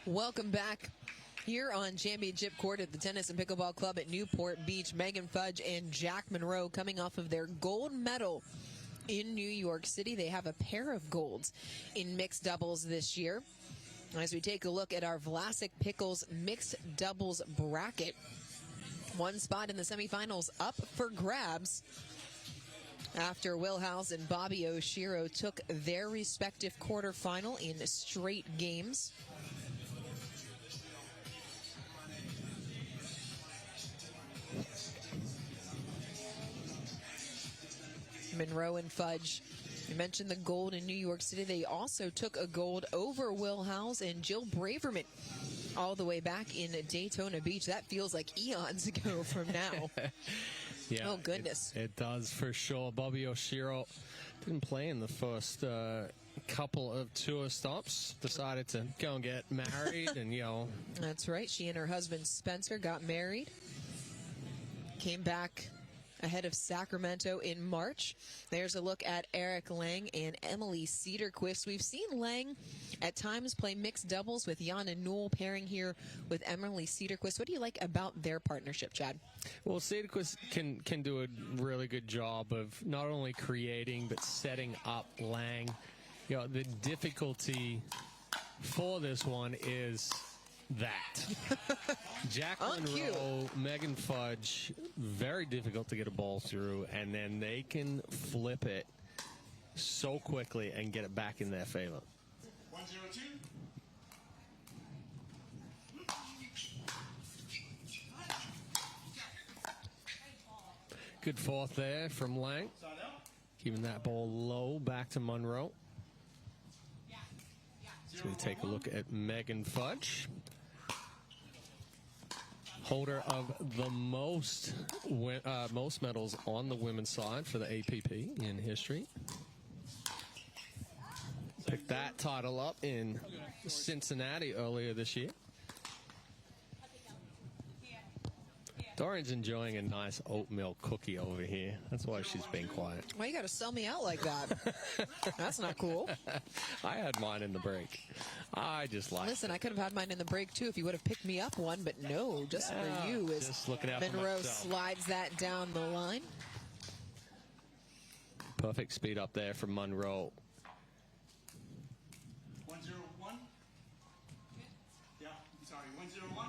Welcome back here on Championship Court at the Tennis and Pickleball Club at Newport Beach. Megan Fudge and Jack Munro coming off of their gold medal in New York City. They have a pair of golds in mixed doubles this year. As we take a look at our Vlasic Pickles mixed doubles bracket, one spot in the semifinals up for grabs after Will Howes and Bobby Oshiro took their respective quarterfinal in straight games. Munro and Fudge, you mentioned the gold in New York City. They also took a gold over Will Howes and Jill Braverman all the way back in Daytona Beach. That feels like eons ago from now. Yeah, oh, goodness. It does for sure. Bobby Oshiro didn't play in the first couple of tour stops. Decided to go and get married and, That's right. She and her husband Spencer got married. Came back ahead of Sacramento in March. There's a look at Erick Lange and Emily Cederquist. We've seen Lange at times play mixed doubles with Jana Newell, pairing here with Emily Cederquist. What do you like about their partnership, Chad? Well, Cederquist can do a really good job of not only creating but setting up Lange. The difficulty for this one is that Jack Munro, Megan Fudge, very difficult to get a ball through, and then they can flip it so quickly and get it back in their favor. 102. Good fourth there from Lange. Keeping that ball low, back to Munro. So we take a look at Megan Fudge, holder of the most medals on the women's side for the APP in history. Picked that title up in Cincinnati earlier this year. Dorian's enjoying a nice oatmeal cookie over here. That's why she's being quiet. Why you got to sell me out like that? That's not cool. I had mine in the break. I just like Listen, I could have had mine in the break, too, if you would have picked me up one, but no, just for you. As just looking out Munro for slides that down the line. Perfect speed up there from Munro. 101. Yeah, sorry, 101.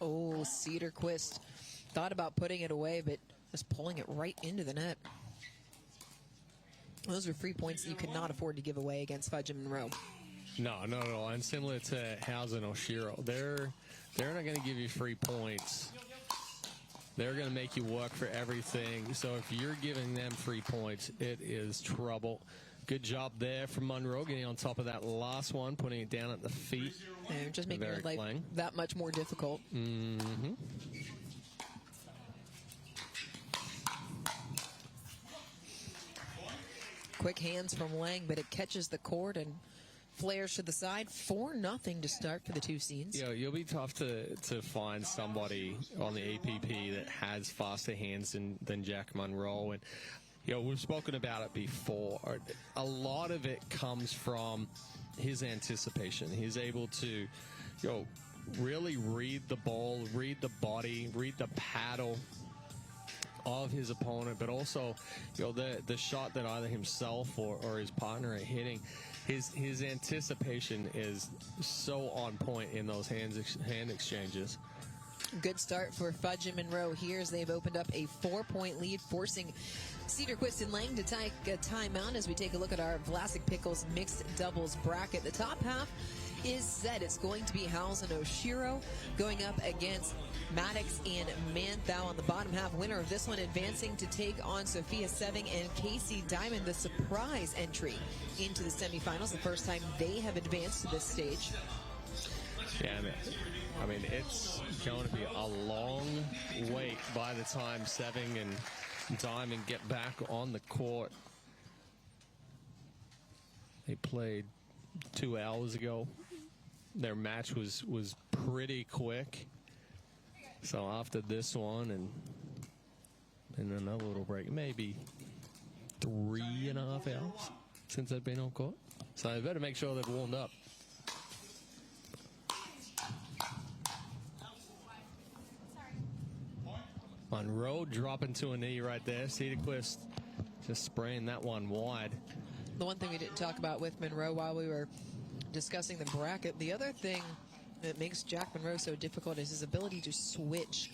Oh, Cederquist thought about putting it away, but just pulling it right into the net. Those were 3 points that you could not afford to give away against Fudge and Munro. No. And similar to Howes and Oshiro, they're not going to give you free points. They're going to make you work for everything. So if you're giving them free points, it is trouble. Good job there from Munro, getting on top of that last one, putting it down at the feet. And just making your life that much more difficult. Mm-hmm. Quick hands from Lange, but it catches the court and flares to the side. 4-0 to start for the two seeds. You'll be tough to find somebody on the APP that has faster hands than Jack Munro. And we've spoken about it before. A lot of it comes from his anticipation. He's able to, really read the ball, read the body, read the paddle of his opponent, but also, the shot that either himself or his partner are hitting. His anticipation is so on point in those hand exchanges. Good start for Fudge and Munro here as they've opened up a 4-point lead, forcing Cederquist and Lange to take a timeout as we take a look at our Vlasic Pickles mixed doubles bracket. The top half is set. It's going to be Howes and Oshiro going up against Maddox and Manthau on the bottom half. Winner of this one advancing to take on Sophia Seving and Casey Diamond, the surprise entry into the semifinals. The first time they have advanced to this stage. Yeah, I mean, it's going to be a long wait by the time Seving and Diamond get back on the court. They played 2 hours ago. Their match was pretty quick. So after this one and another little break, maybe 3.5 hours since they've been on court. So they better make sure they've warmed up. Munro dropping to a knee right there. Cederquist just spraying that one wide. The one thing we didn't talk about with Munro while we were discussing the bracket, the other thing that makes Jack Munro so difficult is his ability to switch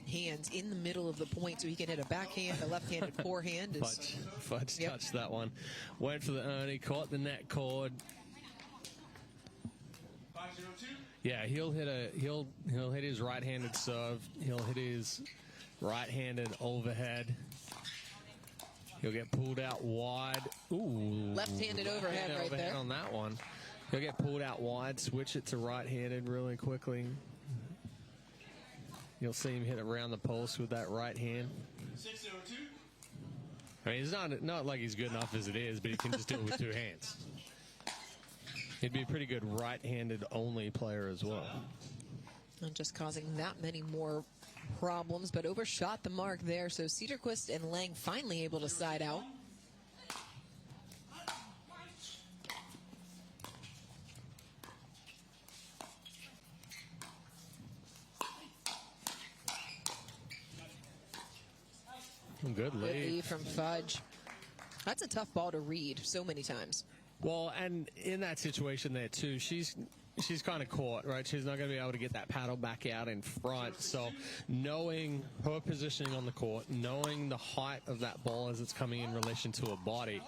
hands in the middle of the point, so he can hit a backhand, a left-handed forehand. Fudge touched that one. Went for the Ernie, caught the net cord. 502. Yeah, he'll hit his right-handed serve. He'll hit his right-handed overhead. He'll get pulled out wide. Ooh. Left-handed overhead right there. On that one. He'll get pulled out wide, switch it to right-handed really quickly. You'll see him hit around the post with that right hand. 602. I mean, it's not like he's good enough as it is, but he can just do it with two hands. He'd be a pretty good right-handed only player as well. Not just causing that many more problems, but overshot the mark there. So Cederquist and Lange finally able to side out. Good lead from Fudge. That's a tough ball to read so many times. Well, and in that situation there too, she's kind of caught, right? She's not going to be able to get that paddle back out in front. So knowing her positioning on the court, knowing the height of that ball as it's coming in relation to her body.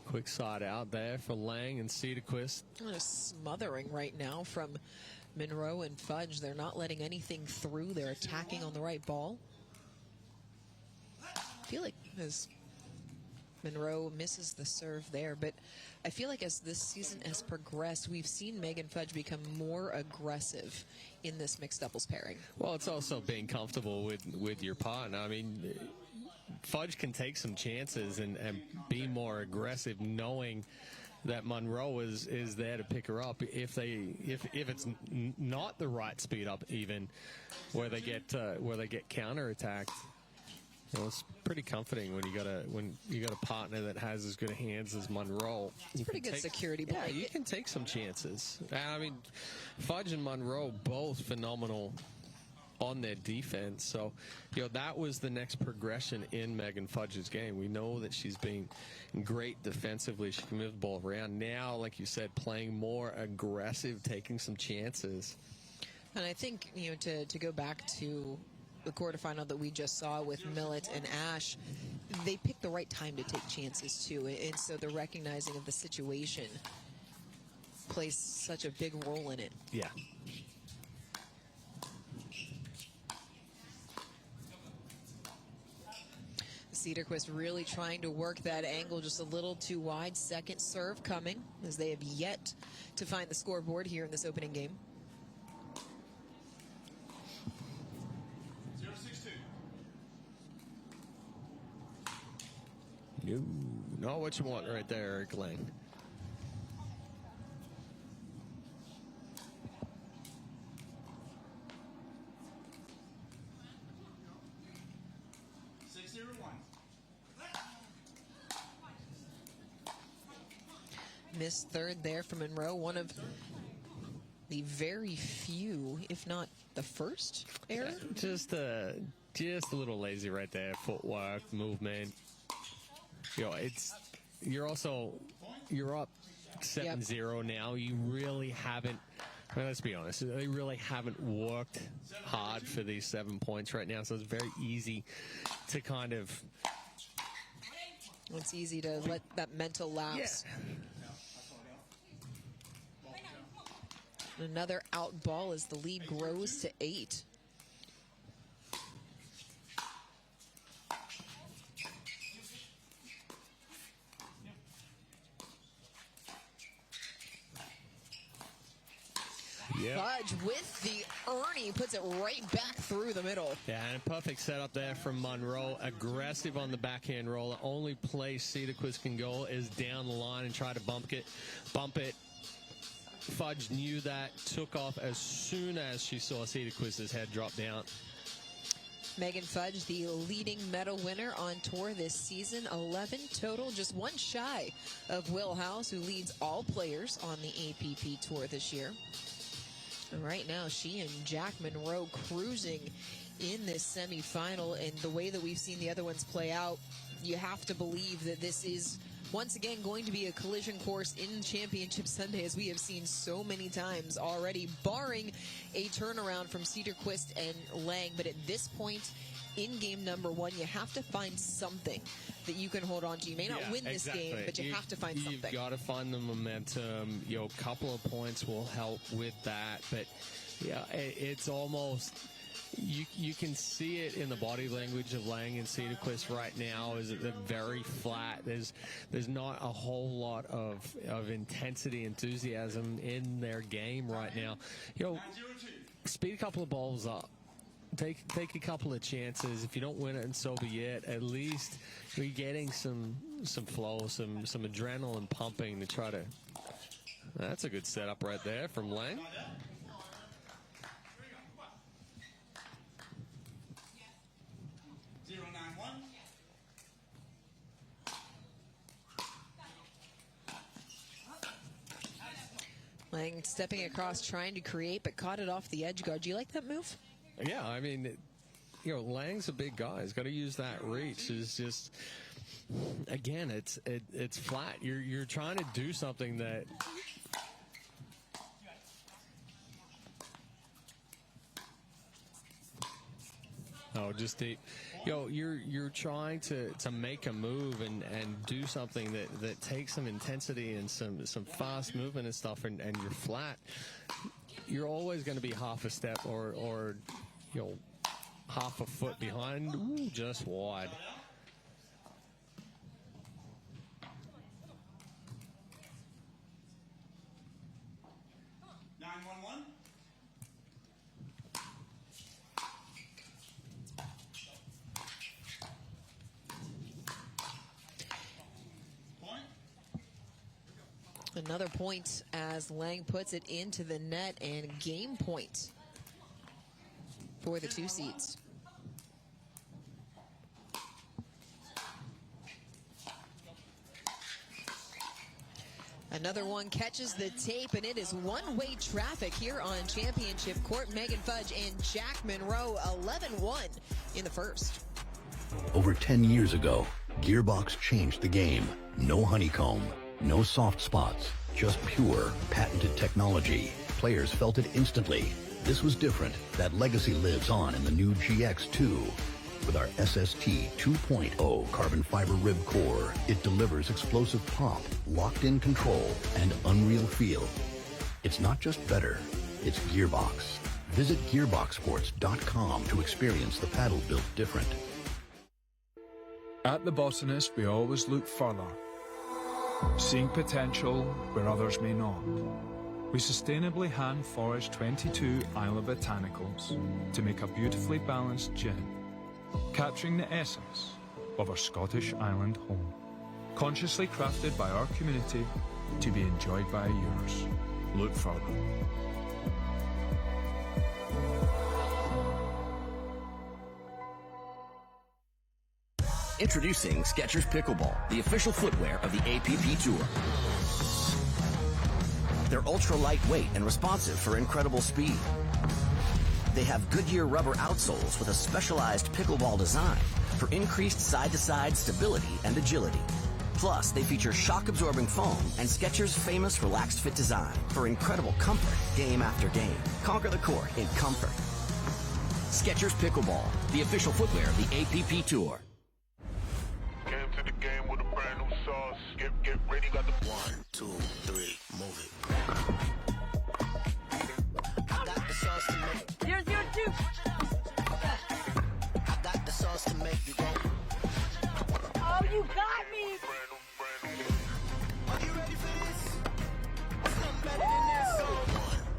Quick side out there for Lange and Cederquist. A smothering right now from Munro and Fudge. They're not letting anything through. They're attacking on the right ball. I feel like as Munro misses the serve there, but I feel like as this season has progressed, we've seen Megan Fudge become more aggressive in this mixed doubles pairing. Well, it's also being comfortable with your partner. I mean, Fudge can take some chances and be more aggressive, knowing that Munro is there to pick her up if it's not the right speed up, even where they get counterattacked. You know, it's pretty comforting when you got a partner that has as good hands as Munro. It's pretty good security play. Yeah, you can take some chances. I mean, Fudge and Munro both phenomenal on their defense. So, you know, that was the next progression in Megan Fudge's game. We know that she's been great defensively. She can move the ball around. Now, like you said, playing more aggressive, taking some chances. And I think, you know, to go back to the quarterfinal that we just saw with Millet and Ash, they picked the right time to take chances too. And so the recognizing of the situation plays such a big role in it. Yeah. Cederquist really trying to work that angle just a little too wide. Second serve coming, as they have yet to find the scoreboard here in this opening game. 062. No, not what you want right there, Erick Lange. Missed third there from Munro, one of the very few, if not the first error. Just a little lazy right there. Footwork, movement. You know, you're up 7-0 now. You really haven't. I mean, let's be honest. They really haven't worked hard for these 7 points right now. So it's very easy to kind of. It's easy to let that mental lapse. Yeah. Another out ball as the lead grows to 8. Yep. Fudge with the Ernie puts it right back through the middle. Yeah, and a perfect setup there from Munro. Aggressive on the backhand roll. The only place Cederquist can go is down the line and try to bump it. Fudge knew that, took off as soon as she saw Cederquist's head drop down. Megan Fudge, the leading medal winner on tour this season, 11 total, just one shy of Will House, who leads all players on the APP tour this year. And right now, she and Jack Munro cruising in this semifinal, and the way that we've seen the other ones play out, you have to believe that this is once again going to be a collision course in Championship Sunday, as we have seen so many times already, barring a turnaround from Cederquist and Lange. But at this point in game number one, you have to find something that you can hold on to. You may not win this game, but you have to find something. You've got to find the momentum. You know, a couple of points will help with that. But yeah, it's almost, you can see it in the body language of Lange and Cederquist right now. Is that they're very flat. There's not a whole lot of intensity, enthusiasm in their game right now. You know, speed a couple of balls up. Take a couple of chances. If you don't win it, and so be it. At least you're getting some flow, some adrenaline pumping to try to. That's a good setup right there from Lange. Lange stepping across, trying to create, but caught it off the edge guard. Do you like that move? Yeah, I mean, you know, Lange's a big guy. He's got to use that reach. It's just, again, it's flat. You're trying to do something that. Oh, just deep. You're trying to make a move and do something that takes some intensity and some fast movement and stuff, and you're flat. You're always going to be half a step or you know, half a foot behind. Ooh, just wide. Another point as Lange puts it into the net, and game point for the two seeds. Another one catches the tape, and it is one-way traffic here on Championship Court. Megan Fudge and Jack Munro 11-1 in the first. Over 10 years ago, Gearbox changed the game. No honeycomb, no soft spots, just pure, patented technology. Players felt it instantly. This was different. That legacy lives on in the new GX2. With our SST 2.0 carbon fiber rib core, it delivers explosive pop, locked-in control, and unreal feel. It's not just better, it's Gearbox. Visit gearboxsports.com to experience the paddle built different. At The Botanist, we always look further, seeing potential where others may not. We sustainably hand forage 22 Isla Botanicals to make a beautifully balanced gin, capturing the essence of our Scottish island home. Consciously crafted by our community to be enjoyed by yours. Look further. Introducing Skechers Pickleball, the official footwear of the APP Tour. They're ultra lightweight and responsive for incredible speed. They have Goodyear rubber outsoles with a specialized pickleball design for increased side-to-side stability and agility. Plus, they feature shock-absorbing foam and Skechers' famous relaxed fit design for incredible comfort game after game. Conquer the court in comfort. Skechers Pickleball, the official footwear of the APP Tour. Came to the game with a brand new sauce. Get ready, got the 1, 2, 3, move it. I got the sauce to make. Here's your two. I got the sauce to make you go. Oh, you got me. Are you ready for this? Something better than this.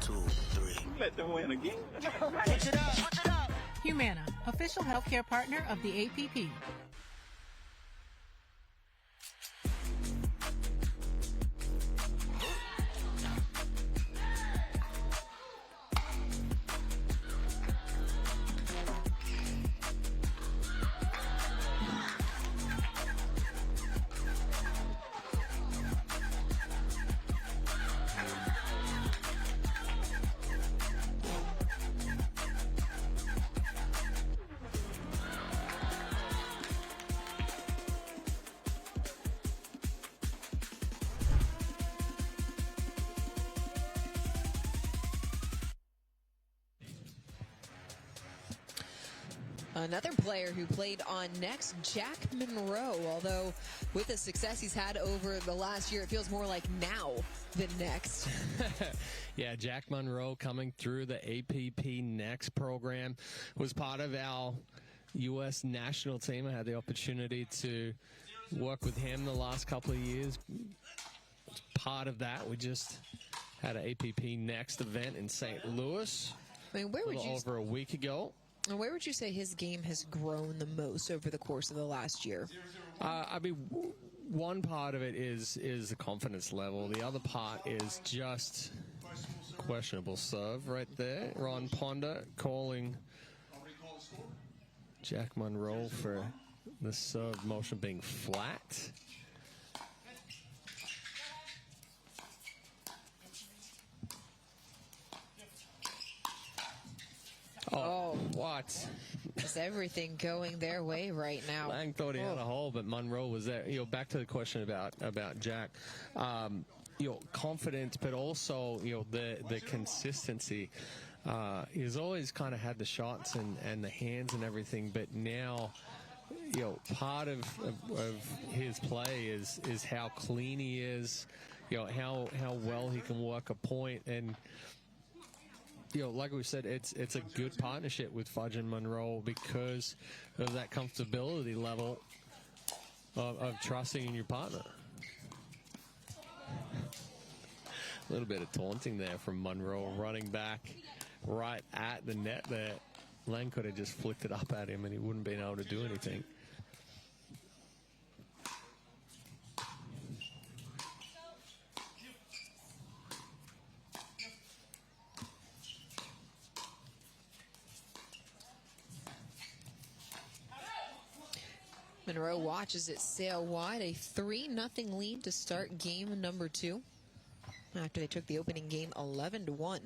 1, 2, 3. Let them win again. Switch it up. Switch it up. Humana, official healthcare partner of the APP. Another player who played on next, Jack Munro. Although with the success he's had over the last year, it feels more like now than next. Yeah, Jack Munro coming through the APP Next program, was part of our U.S. national team. I had the opportunity to work with him the last couple of years. Part of that, we just had an APP Next event in St. Louis over a week ago. Where would you say his game has grown the most over the course of the last year? I mean, one part of it is the confidence level. The other part is just questionable serve right there. Ron Ponder calling Jack Munro for the serve motion being flat. Oh, what? Is everything going their way right now? Lang thought he had a hole, but Munro was there. You know, back to the question about Jack. You know, confidence, but also, you know, the consistency. He's always kind of had the shots and the hands and everything, but now, you know, part of his play is how clean he is. You know, how well he can work a point. And you know, like we said, it's a good partnership with Fudge and Munro because of that comfortability level of trusting in your partner. A little bit of taunting there from Munro, running back right at the net there. Lang could have just flicked it up at him and he wouldn't have been able to do anything. Munro watches it sail wide, a 3-0 lead to start game number 2 after they took the opening game 11-1. 3-0-2.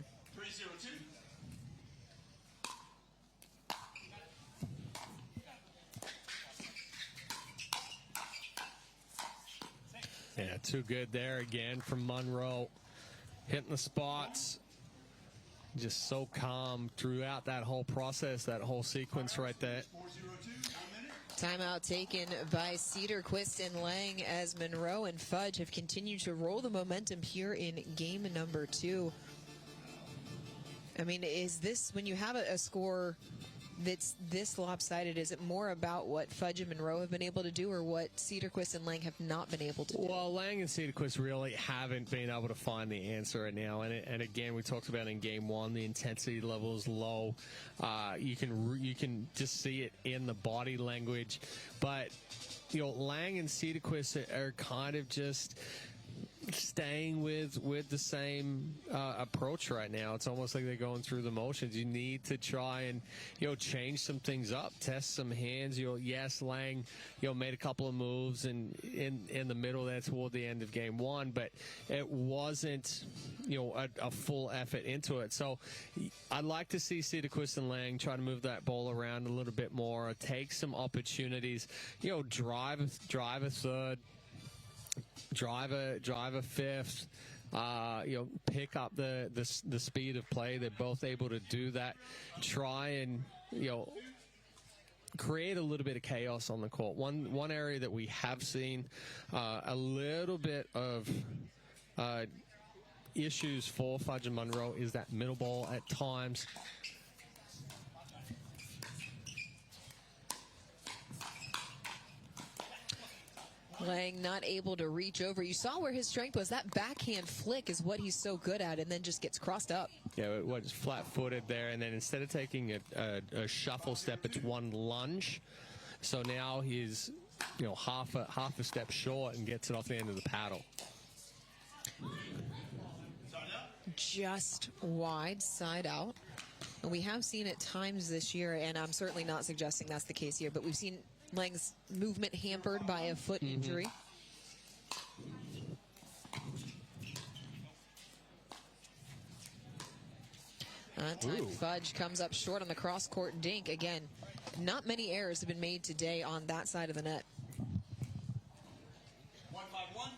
Yeah, too good there again from Munro. Hitting the spots. Just so calm throughout that whole process, that whole sequence right there. Timeout taken by Cederquist and Lange as Munro and Fudge have continued to roll the momentum here in game number 2. I mean, is this, when you have a score that's this lopsided, is it more about what Fudge and Munro have been able to do or what Cederquist and Lange have not been able to do? Well, Lange and Cederquist really haven't been able to find the answer right now. And again, we talked about in game 1, the intensity level is low. You can just see it in the body language. But, you know, Lange and Cederquist are kind of just staying with the same approach right now. It's almost like they're going through the motions. You need to try and, you know, change some things up, test some hands. You know, yes, Lange, you know, made a couple of moves in the middle there toward the end of game 1, but it wasn't, you know, a full effort into it. So I'd like to see Cederquist and Lange try to move that ball around a little bit more, take some opportunities, you know, drive a third, drive a fifth, you know, pick up the speed of play. They're both able to do that. Try and, you know, create a little bit of chaos on the court. One area that we have seen a little bit of issues for Fudge and Munro is that middle ball at times. Lange not able to reach over. You saw where his strength was. That backhand flick is what he's so good at, and then just gets crossed up. Yeah, it was flat-footed there, and then instead of taking a shuffle step, it's one lunge. So now he's, you know, half a step short and gets it off the end of the paddle. Just wide side out. And we have seen it times this year, and I'm certainly not suggesting that's the case here, but we've seen Lange's movement hampered by a foot injury. Time Fudge comes up short on the cross-court dink. Again, not many errors have been made today on that side of the net. 1-5-1.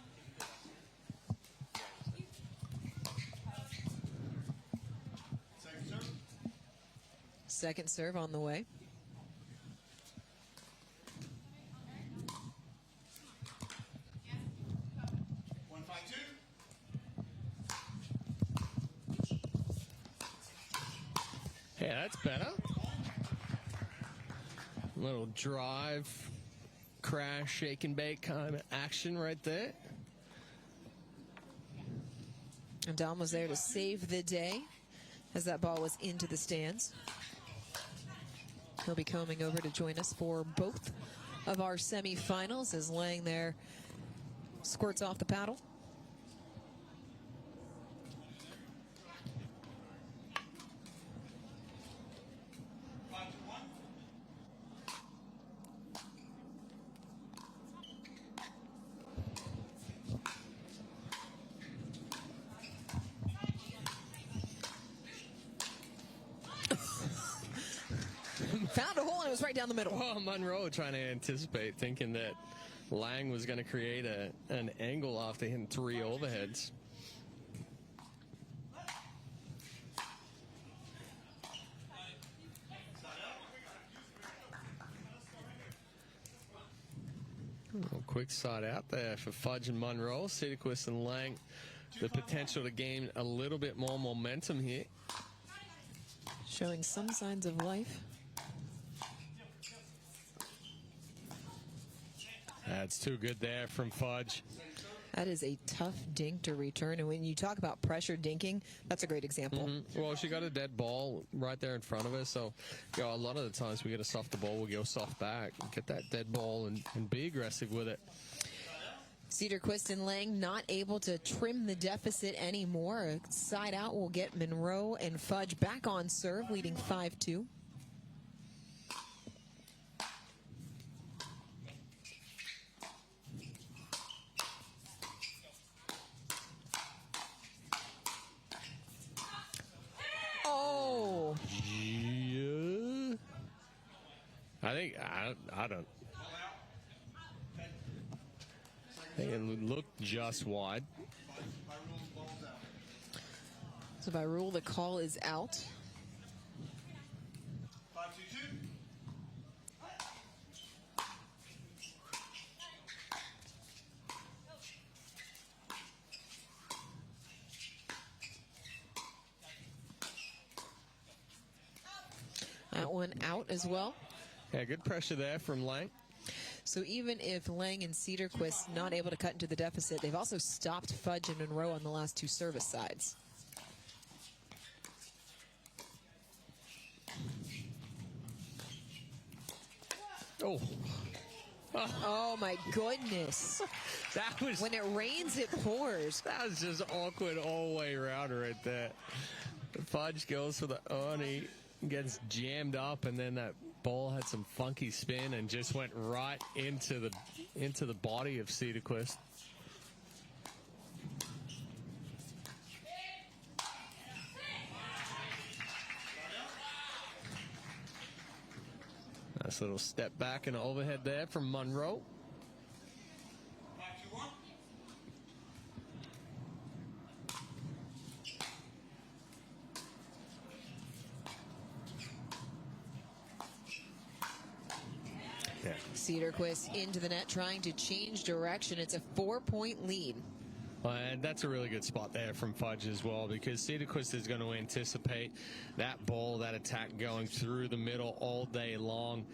Second serve on the way. That's better. Little drive, crash, shake and bake kind of action right there. And Dom was there to save the day as that ball was into the stands. He'll be coming over to join us for both of our semifinals as Lange there squirts off the paddle. Found a hole and it was right down the middle. Well, Munro trying to anticipate, thinking that Lange was going to create an angle after hitting 3 overheads. Quick side out there for Fudge and Munro. Cederquist and Lange, the potential to gain a little bit more momentum here. Showing some signs of life. That's too good there from Fudge. That is a tough dink to return. And when you talk about pressure dinking, that's a great example. Well, she got a dead ball right there in front of her. So, you know, a lot of the times we get a softer ball, we go soft back, get that dead ball and be aggressive with it. Cederquist and Lange not able to trim the deficit anymore. A side out will get Munro and Fudge back on serve, leading 5-2. Oh! Yeah. I don't. It looked just wide. So by rule, the call is out. 5-2-2. That one out as well. Yeah, good pressure there from Lange. So even if Lange and Cederquist not able to cut into the deficit, they've also stopped Fudge and Munro on the last 2 service sides. Oh. Oh my goodness. That was, when it rains, it pours. That was just awkward all the way around right there. Fudge goes for the Ernie, gets jammed up, and then that ball had some funky spin and just went right into the body of Cederquist. Nice little step back and overhead there from Munro. 5-2-1. Yeah. Cederquist into the net trying to change direction. It's a 4-point lead. And that's a really good spot there from Fudge as well, because Cederquist is going to anticipate that ball, that attack going through the middle all day long.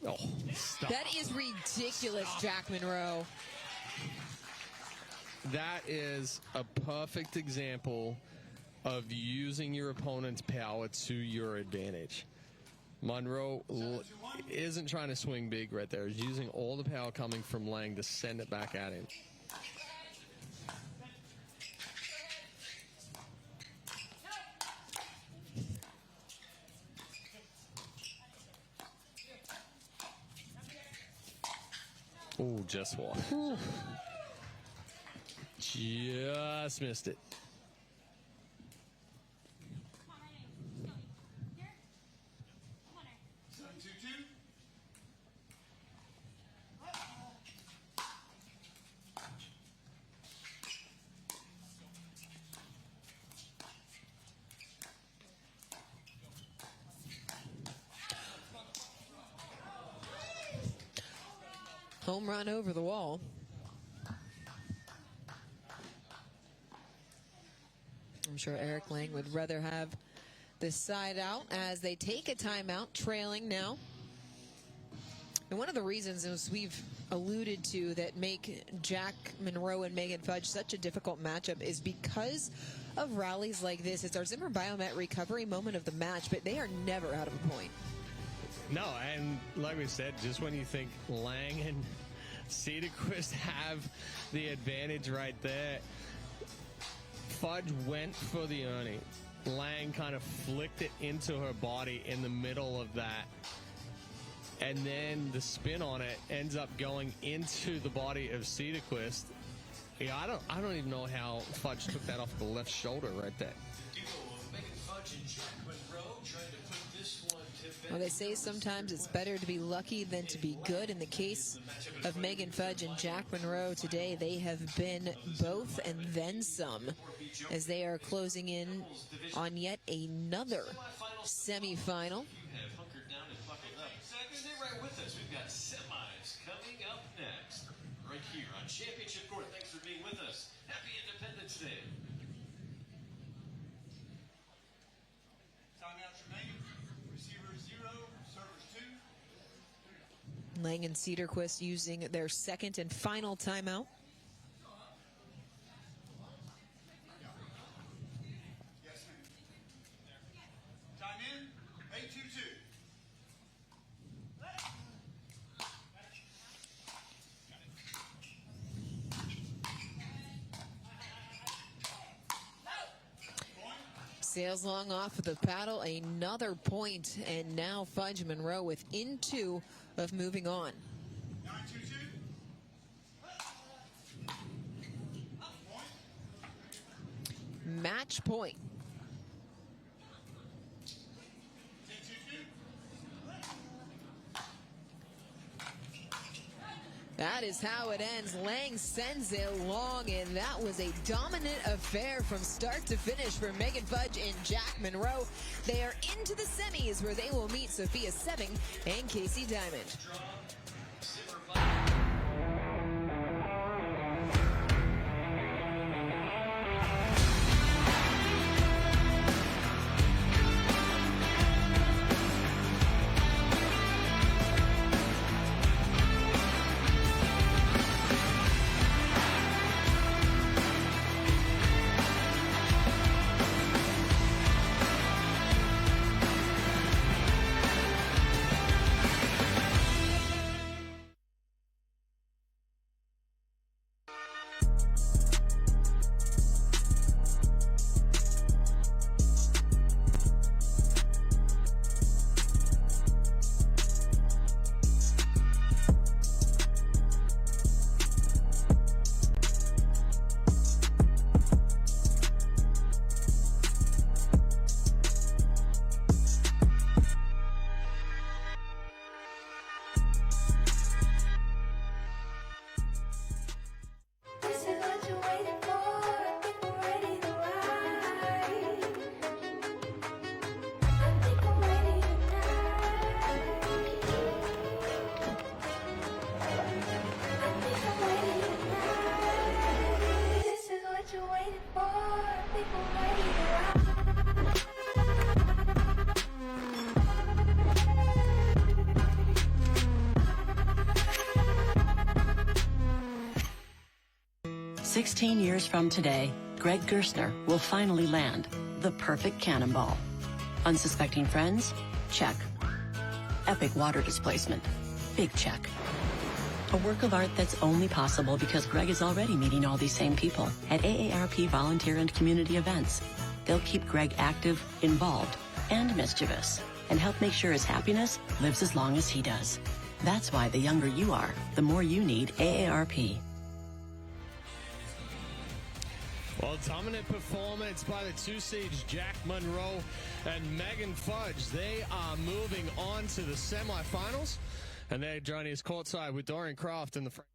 Oh, stop. That is ridiculous, Jack Munro. That is a perfect example of using your opponent's power to your advantage. Munro isn't trying to swing big right there. He's using all the power coming from Lange to send it back at him. Oh, just one. Just missed it. home run over the wall. I'm sure Erick Lange would rather have this side out as they take a timeout, trailing now. And one of the reasons, as we've alluded to, that make Jack Munro and Megan Fudge such a difficult matchup is because of rallies like this. It's our Zimmer Biomet recovery moment of the match, but they are never out of a point. No, and like we said, just when you think Lange and Cederquist have the advantage right there, Fudge went for the Ernie. Lange kind of flicked it into her body in the middle of that. And then the spin on it ends up going into the body of Cederquist. Yeah, I don't even know how Fudge took that off the left shoulder right there. Well, they say sometimes it's better to be lucky than to be good. In the case of Megan Fudge and Jack Munro today, they have been both and then some, as they are closing in on yet another semifinal. Right with us. We've got semis coming up next, right here on Championship Court. Thanks for being with us. Happy Independence Day. Timeouts remaining. Receiver 0, servers 2. Lange and Cederquist using their second and final timeout. Yes, ma'am. Time in, 8:22. Sails long off with the paddle, another point, and now Fudge Munro within 2 of moving on. 9-2-2. Match point. That is how it ends. Lange sends it long, and that was a dominant affair from start to finish for Megan Fudge and Jack Munro. They are into the semis, where they will meet Sophia Seving and Casey Diamond. 16 years from today, Greg Gerstner will finally land the perfect cannonball. Unsuspecting friends? Check. Epic water displacement? Big check. A work of art that's only possible because Greg is already meeting all these same people at AARP volunteer and community events. They'll keep Greg active, involved, and mischievous, and help make sure his happiness lives as long as he does. That's why the younger you are, the more you need AARP. Well, dominant performance by the two seeds, Jack Munro and Megan Fudge. They are moving on to the semifinals, and they're joining us courtside with Dorian Croft in the front.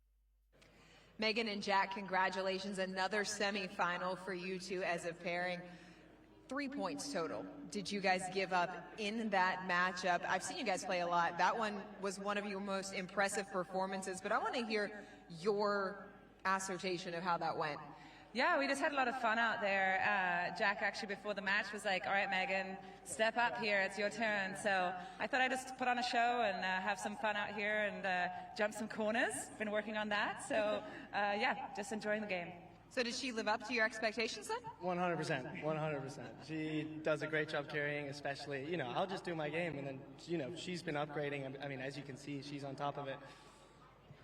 Megan and Jack, congratulations. Another semifinal for you two as a pairing. 3 points total did you guys give up in that matchup? I've seen you guys play a lot. That one was one of your most impressive performances, but I want to hear your assertion of how that went. Yeah, we just had a lot of fun out there. Jack actually before the match was like, all right, Megan, step up here, it's your turn. So I thought I'd just put on a show and have some fun out here and jump some corners. Been working on that. So yeah, just enjoying the game. So did she live up to your expectations then? 100%, 100%. She does a great job carrying, especially, you know, I'll just do my game, and then, you know, she's been upgrading. I mean, as you can see, she's on top of it.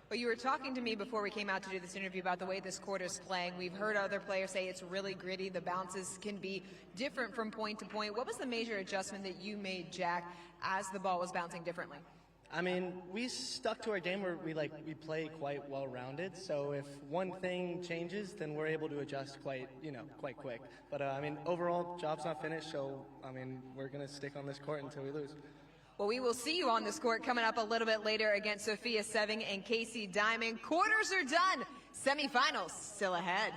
Well, you were talking to me before we came out to do this interview about the way this court is playing. We've heard other players say it's really gritty. The bounces can be different from point to point. What was the major adjustment that you made, Jack, as the ball was bouncing differently? I mean, we stuck to our game where we play quite well-rounded. So if one thing changes, then we're able to adjust quite quick. But I mean, overall, job's not finished. So I mean, we're gonna stick on this court until we lose. Well, we will see you on this court coming up a little bit later against Sophia Seving and Casey Diamond. Quarters are done. Semifinals still ahead.